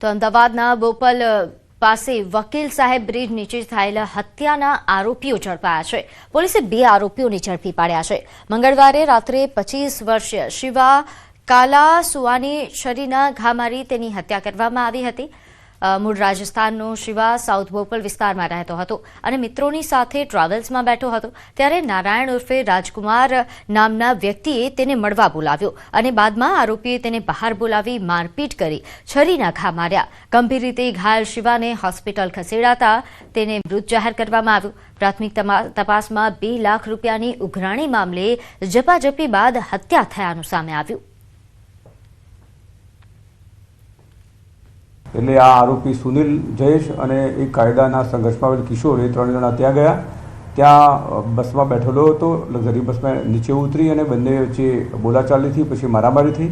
તો અમદાવાદના બોપલ પાસે વકીલ સાહેબ બ્રિજ નીચે થયેલા હત્યાના આરોપીઓ ઝડપાયા છે. પોલીસે 2 આરોપીઓને ઝડપી પાડ્યા છે. મંગળવારે રાત્રે 25 વર્ષીય શિવા કાલાસુવાની છરીના ઘા મારી તેની હત્યા કરવામાં આવી હતી. મૂળ રાજસ્થાનનો શિવા સાઉથ બોપલ વિસ્તારમાં રહેતો હતો અને મિત્રોની સાથે ટ્રાવેલ્સમાં બેઠો હતો ત્યારે નારાયણ ઉર્ફે રાજકુમાર નામના વ્યક્તિએ તેને મળવા બોલાવ્યો અને બાદમાં આરોપીએ તેને બહાર બોલાવી મારપીટ કરી છરીના ઘા માર્યા. ગંભીર રીતે ઘાયલ શિવાને હોસ્પિટલ ખસેડાતા તેને મૃત જાહેર કરવામાં આવ્યું. પ્રાથમિક તપાસમાં 2 લાખ રૂપિયાની ઉઘરાણી મામલે ઝપાઝપી બાદ હત્યા થયાનું સામે આવ્યું. એટલે આ આરોપી સુનિલ, જયેશ અને એક કાયદાના સંઘર્ષમાં આવેલ કિશોર એ 3 જણા ત્યાં ગયા. ત્યાં બસમાં બેઠેલો હતો. લક્ઝરી બસમાં નીચે ઉતરી અને બંને વચ્ચે બોલાચાલી થઈ, પછી મારામારી થઈ.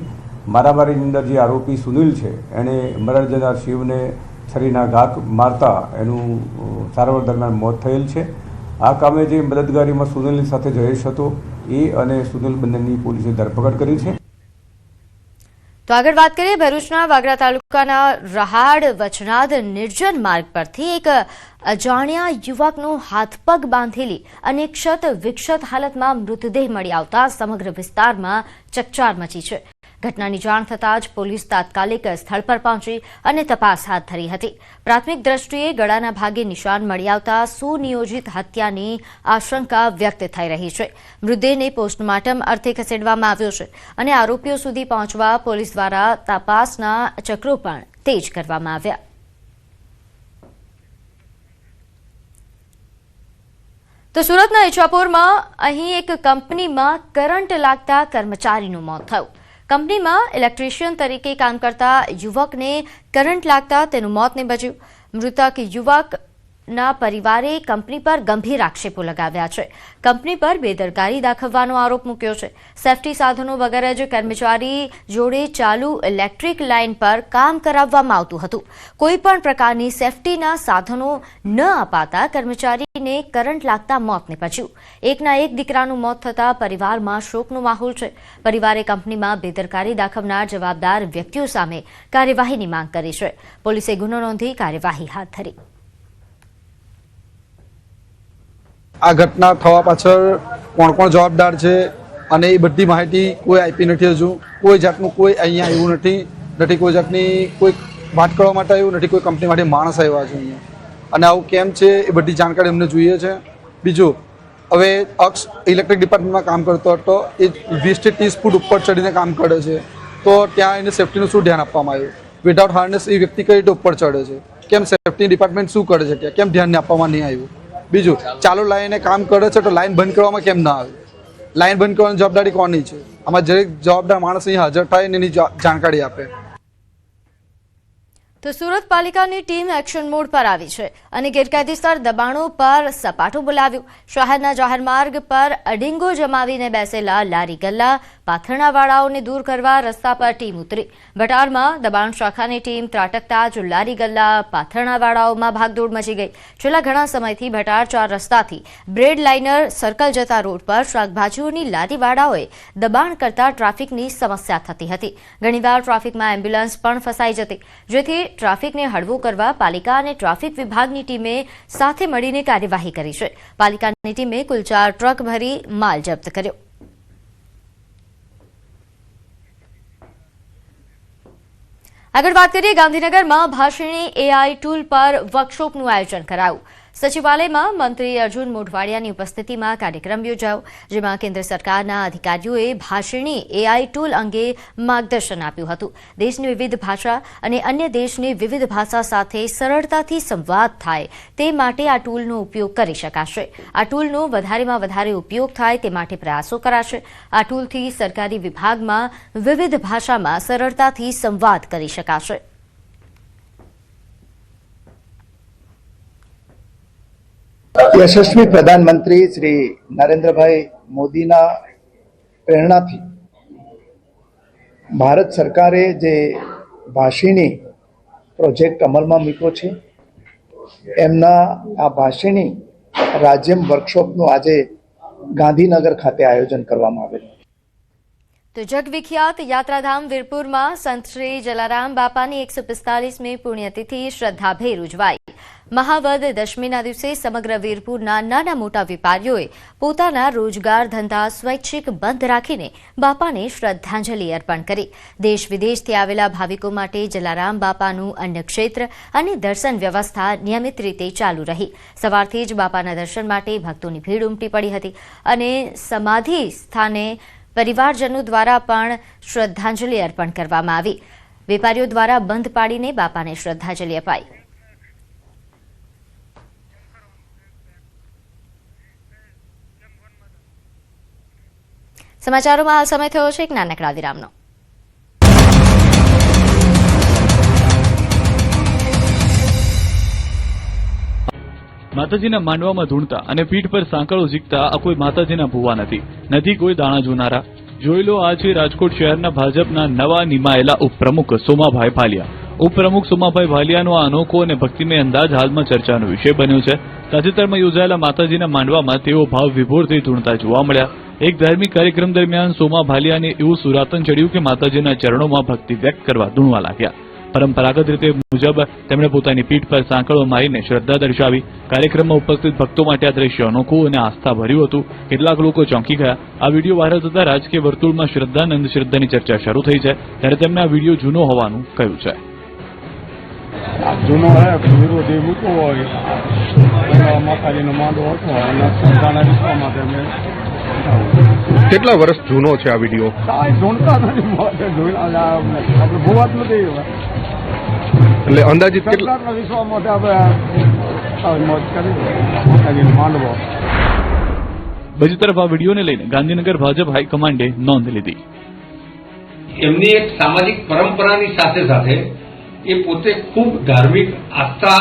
મારામારીની અંદર જે આરોપી સુનિલ છે એણે મરણ જનાર શિવને છરીના ઘા મારતા એનું સારવાર દરમિયાન મોત થયેલ છે. આ કામે જે મદદગારીમાં સુનિલની સાથે જયેશ હતો એ અને સુનિલ બંનેની પોલીસે ધરપકડ કરી છે. તો આગળ વાત કરીએ ભરૂચના વાગરા તાલુકાના રહાડ વચનાદ નિર્જન માર્ગ પરથી એક અજાણ્યા યુવકનો હાથ પગ બાંધેલી અને ક્ષત વિક્ષત હાલતમાં મૃતદેહ મળી આવતા સમગ્ર વિસ્તારમાં ચકચાર મચી છે. ઘટનાની જાણ થતાં જ પોલીસ તાત્કાલિક સ્થળ પર પહોંચી અને તપાસ હાથ ધરી હતી. પ્રાથમિક દ્રષ્ટિએ ગળાના ભાગે નિશાન મળી આવતા સુનિયોજિત હત્યાની આશંકા વ્યક્ત થઈ રહી છે. મૃતદેહને પોસ્ટમોર્ટમ અર્થે ખસેડવામાં આવ્યો છે અને આરોપીઓ સુધી પહોંચવા પોલીસ દ્વારા તપાસના ચક્રો પણ તેજ કરવામાં આવ્યા. તો સુરતના ઈચ્છાપુરમાં અહીં એક કંપનીમાં કરંટ લાગતા કર્મચારીનું મોત થયું. કંપનીમાં ઇલેક્ટ્રિશિયન તરીકે કામ કરતા યુવકને કરંટ લાગતા તેનું મોત નીપજ્યું. મૃતક યુવકના પરિવારે કંપની પર ગંભીર આક્ષેપો લગાવ્યા છે. કંપની પર બેદરકારી દાખવવાનો આરોપ મૂક્યો છે. સેફટી સાધનો વગર જ કર્મચારી જોડે ચાલુ ઇલેક્ટ્રિક લાઇન પર કામ કરાવવામાં આવતું હતું. કોઈ પણ પ્રકારની સેફટીના સાધનો ન અપાતા કર્મચારીને કરંટ લાગતા મોત નીપજ્યું. એકના એક દીકરાનું મોત થતાં પરિવારમાં શોકનો માહોલ છે. પરિવારે કંપનીમાં બેદરકારી દાખવનાર જવાબદાર વ્યક્તિઓ સામે કાર્યવાહીની માંગ કરી છે. પોલીસે ગુનો નોંધી કાર્યવાહી હાથ ધરી. આ ઘટના થવા પાછળ કોણ કોણ જવાબદાર છે અને એ બધી માહિતી કોઈ આપી નથી. હજુ કોઈ જાતનું કોઈ અહીંયા આવ્યું નથી. કોઈ જાતની કોઈ વાત કરવા માટે આવ્યું નથી. કોઈ કંપની માટે માણસ આવ્યા છે અહીંયા અને આવું કેમ છે એ બધી જાણકારી અમને જોઈએ છે. બીજું, હવે અક્ષ ઇલેક્ટ્રિક ડિપાર્ટમેન્ટમાં કામ કરતો હતો. એ 20 થી 30 ફૂટ ઉપર ચડીને કામ કરે છે. તો ત્યાં એને સેફટીનું શું ધ્યાન આપવામાં આવ્યું? વિધાઉટ હાર્નેસ એ વ્યક્તિ કઈ રીતે ઉપર ચડે છે? કેમ સેફટી ડિપાર્ટમેન્ટ શું કરે છે? કેમ ધ્યાન આપવામાં નહીં આવ્યું? બીજું, ચાલુ લાઈને કામ કરે છે તો લાઈન બંધ કરવામાં કેમ ના આવે? લાઈન બંધ કરવાની જવાબદારી કોની છે? આમાં દરેક જવાબદાર માણસ અહીં હાજર થાય ને એની જાણકારી આપે. તો સુરત પાલિકાની ટીમ એક્શન મોડ પર આવી છે અને ગેરકાયદેસર દબાણો પર સપાટો બોલાવ્યું. શહેરના જાહેર માર્ગ પર અડિંગો જમાવીને બેસેલા લારી ગલ્લા પાથરણાવાળાઓને દૂર કરવા રસ્તા પર ટીમ ઉતરી. ભટારમાં દબાણ શાખાની ટીમ ત્રાટકતા જ લારી ગલ્લા પાથરણાવાળાઓમાં ભાગદોડ મચી ગઈ. છેલ્લા ઘણા સમયથી ભટાર 4 રસ્તાથી બ્રેડ લાઇનર સર્કલ જતા રોડ પર શાકભાજીઓની લારીવાળાઓએ દબાણ કરતા ટ્રાફિકની સમસ્યા થતી હતી. ઘણીવાર ટ્રાફિકમાં એમ્બ્યુલન્સ પણ ફસાઈ જતી, જેથી ટ્રાફિકને હળવું કરવા પાલિકા અને ટ્રાફિક વિભાગની ટીમે સાથે મળીને કાર્યવાહી કરી છે. પાલિકાની ટીમે કુલ 4 ટ્રક ભરી માલ જપ્ત કર્યો. આગળ વાત કરીએ ગાંધીનગરમાં ભાષિણી એઆઈ ટૂલ પર વર્કશોપનું આયોજન કરાયું. સચિવાલયમાં મંત્રી અર્જુન મોઢવાડિયાની ઉપસ્થિતિમાં કાર્યક્રમ યોજાયો, જેમાં કેન્દ્ર સરકારના અધિકારીઓએ ભાષિણી એઆઈ ટૂલ અંગે માર્ગદર્શન આપ્યું હતું. દેશની વિવિધ ભાષા અને અન્ય દેશની વિવિધ ભાષા સાથે સરળતાથી સંવાદ થાય તે માટે આ ટૂલનો ઉપયોગ કરી શકાશે. આ ટૂલનો વધારેમાં વધારે ઉપયોગ થાય તે માટે પ્રયાસો કરાશે. આ ટૂલથી સરકારી વિભાગમાં વિવિધ ભાષામાં સરળતાથી સંવાદ કરી શકાશે. यशस्वी प्रधानमंत्री श्री नरेंद्रभाई मोदीना प्रेरणाथी भारत सरकारे जे भाषिणी प्रोजेक्ट अमलમાં મૂક્યો છે. એમના આ ભાષિણી રાજ્યમ વર્કશોપનું આજે ગાંધીનગર ખાતે આયોજન કરવામાં આવેલું. તો જગવિખ્યાત યાત્રાધામ વીરપુરમાં સંત શ્રી જલારામ બાપાની 145મી પુણ્યતિથિ શ્રદ્ધાભેર ઉજવાઈ. મહાવદ દશમીના દિવસે સમગ્ર વીરપુરના નાના મોટા વેપારીઓએ પોતાના રોજગાર ધંધા સ્વૈચ્છિક બંધ રાખીને બાપાને શ્રદ્ધાંજલિ અર્પણ કરી. દેશ વિદેશથી આવેલા ભાવિકો માટે જલારામ બાપાનું અન્નક્ષેત્ર અને દર્શન વ્યવસ્થા નિયમિત રીતે ચાલુ રહી. સવારથી જ બાપાના દર્શન માટે ભક્તોની ભીડ ઉમટી પડી હતી અને સમાધિ સ્થાને પરિવારજનો દ્વારા પણ શ્રદ્ધાંજલિ અર્પણ કરવામાં આવી. વેપારીઓ દ્વારા બંધ પાડીને બાપાને શ્રદ્ધાંજલિ અપાઈ. સમાચારોમાં હાલ સમય થયો છે એક નાનકડા વિરામનો. માતાજીના માંડવામાં ધૂણતા અને પીઠ પર સાંકળો ઝીકતા આ કોઈ માતાજીના ભુવા નથી કોઈ દાણા જોનારા. જોઈ લો, આ છે રાજકોટ શહેરના ભાજપના નવા નિમાયેલા ઉપપ્રમુખ સોમાભાઈ ભાલિયા. ઉપપ્રમુખ સોમાભાઈ ભાલિયાનો આ અનોખો અને ભક્તિમય અંદાજ હાલમાં ચર્ચાનો વિષય બન્યો છે. તાજેતરમાં યોજાયેલા માતાજીના માંડવામાં તેઓ ભાવ વિભોર થઈ ધૂણતા જોવા મળ્યા. એક ધાર્મિક કાર્યક્રમ દરમિયાન સોમા ભાલિયાને એવું સુરાતન ચડ્યું કે માતાજીના ચરણોમાં ભક્તિ વ્યક્ત કરવા ધૂણવા લાગ્યા. પરંપરાગત રીતે મુજબ તેમણે પોતાની પીઠ પર સાંકળો મારીને શ્રદ્ધા દર્શાવી. કાર્યક્રમમાં ઉપસ્થિત ભક્તો માટે આ દ્રશ્ય અનોખું અને આસ્થા ભર્યું હતું. કેટલાક લોકો ચોંકી ગયા. આ વિડીયો વાયરલ થતા રાજકીય વર્તુળમાં શ્રદ્ધાની ચર્ચા શરૂ થઈ છે. ત્યારે તેમણે આ વિડીયો જૂનો હોવાનું કહ્યું છે. જૂનો વિરોધી મૂકવો હોય માતાજીનો માંડવો હતો અને શ્રદ્ધાના વિશ્વા માટે અમે કેટલા વર્ષ જૂનો છે આ વિડીયો? જોડતા નથી, આપણે ભૂવાત નથી. એટલે અંદાજિત કેટલા વિશ્વા માટે આપણે મોજ કરી માતાજીનો માંડવો. બીજી તરફ આ વિડીયોને લઈને ગાંધીનગર ભાજપ હાઈકમાન્ડે નોંધ લીધી. એમની એક સામાજિક પરંપરાની સાથે સાથે એ પોતે ખૂબ ધાર્મિક આસ્થા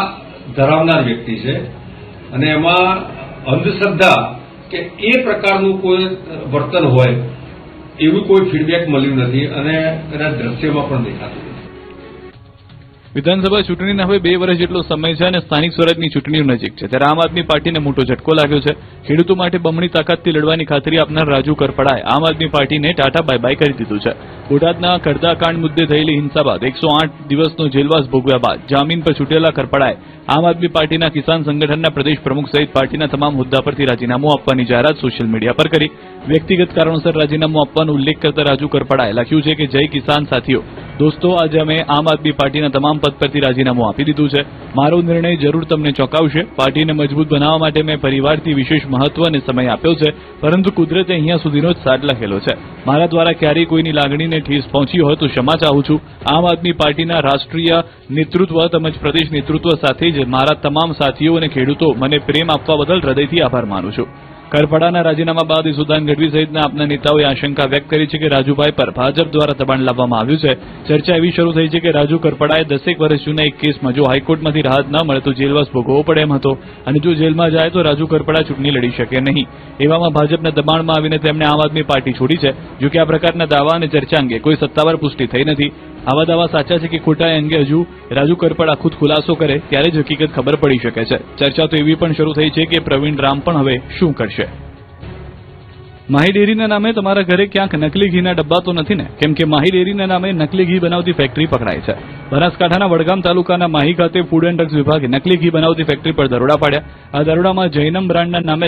ધરાવનાર વ્યક્તિ છે અને એમાં અંધશ્રદ્ધા કે એ પ્રકારનું કોઈ વર્તન હોય એવું કોઈ ફીડબેક મળ્યું નથી અને એના દ્રશ્યમાં પણ દેખાતું નથી. વિધાનસભા ચૂંટણીના હવે 2 વર્ષ જેટલો સમય છે અને સ્થાનિક સ્વરાજની ચૂંટણીઓ નજીક છે. ત્યારે આમ આદમી પાર્ટીને મોટો ઝટકો લાગ્યો છે. ખેડૂતો માટે બમણી તાકાતથી લડવાની ખાતરી આપનાર રાજુ કરપડાએ આમ આદમી પાર્ટીને ટાટા બાય બાય કરી દીધું છે. બોટાદના કરદાકાંડ મુદ્દે થયેલી હિંસા બાદ 108 દિવસનો જેલવાસ ભોગવ્યા બાદ જામીન પર છૂટેલા કરપડાએ આમ આદમી પાર્ટીના કિસાન સંગઠનના પ્રદેશ પ્રમુખ સહિત પાર્ટીના તમામ હોદ્દા પરથી રાજીનામું આપવાની જાહેરાત સોશિયલ મીડિયા પર કરી. વ્યક્તિગત કારણોસર રાજીનામું આપવાનો ઉલ્લેખ કરતા રાજુ કરપડાએ લખ્યું છે કે જય કિસાન સાથીઓ, દોસ્તો, આજે અમે આમ આદમી પાર્ટીના તમામ પદ પરથી રાજીનામું આપી દીધું છે. મારો નિર્ણય જરૂર તમને ચોંકાવશે. પાર્ટીને મજબૂત બનાવવા માટે મેં પરિવારથી વિશેષ મહત્વ અને સમય આપ્યો છે, પરંતુ કુદરતે અહીંયા સુધીનો જ સાથ લખેલો છે. મારા દ્વારા ક્યારેય કોઈની લાગણીને ઠેસ પહોંચી હોય તો ક્ષમા ચાહું છું. આમ આદમી પાર્ટીના રાષ્ટ્રીય નેતૃત્વ તેમજ પ્રદેશ નેતૃત્વ સાથે જ મારા તમામ સાથીઓ અને ખેડૂતો મને પ્રેમ આપવા બદલ હૃદયથી આભાર માનું છું. કરપડાના રાજીનામા બાદ ઈસુદાન ગઢવી સહિતના આપના નેતાઓએ આશંકા વ્યક્ત કરી છે કે રાજુભાઈ પર ભાજપ દ્વારા દબાણ લાવવામાં આવ્યું છે. ચર્ચા એવી શરૂ થઈ છે કે રાજુ કરપડાએ 10 વર્ષ જૂના એક કેસમાં જો હાઈકોર્ટમાંથી રાહત ન મળે તો જેલવાસ ભોગવવો પડે એમ હતો અને જો જેલમાં જાય તો રાજુ કરપડા ચૂંટણી લડી શકે નહીં. એવામાં ભાજપના દબાણમાં આવીને તેમણે આમ આદમી પાર્ટી છોડી છે. જો કે આ પ્રકારના દાવા અને ચર્ચા અંગે કોઈ સત્તાવાર પુષ્ટિ થઈ નથી. આવા દાવા સાચા છે કે ખોટા એ અંગે હજુ રાજુ કરપડા ખુદ ખુલાસો કરે ત્યારે જ હકીકત ખબર પડી શકે છે. ચર્ચા તો એવી પણ શરૂ થઈ છે કે પ્રવીણ રામ પણ હવે શું કરશે. માહી ડેરીના નામે તમારા ઘરે ક્યાંક નકલી ઘીના ડબ્બા તો નથી ને? કેમ કે માહી ડેરીના નામે નકલી ઘી બનાવતી ફેક્ટરી પકડાઈ છે. બનાસકાંઠાના વડગામ તાલુકાના માહી ખાતે ફૂડ એન્ડ ડ્રગ્સ વિભાગે નકલી ઘી બનાવતી ફેક્ટરી પર દરોડા પાડ્યા. આ દરોડામાં જૈનમ બ્રાન્ડના નામે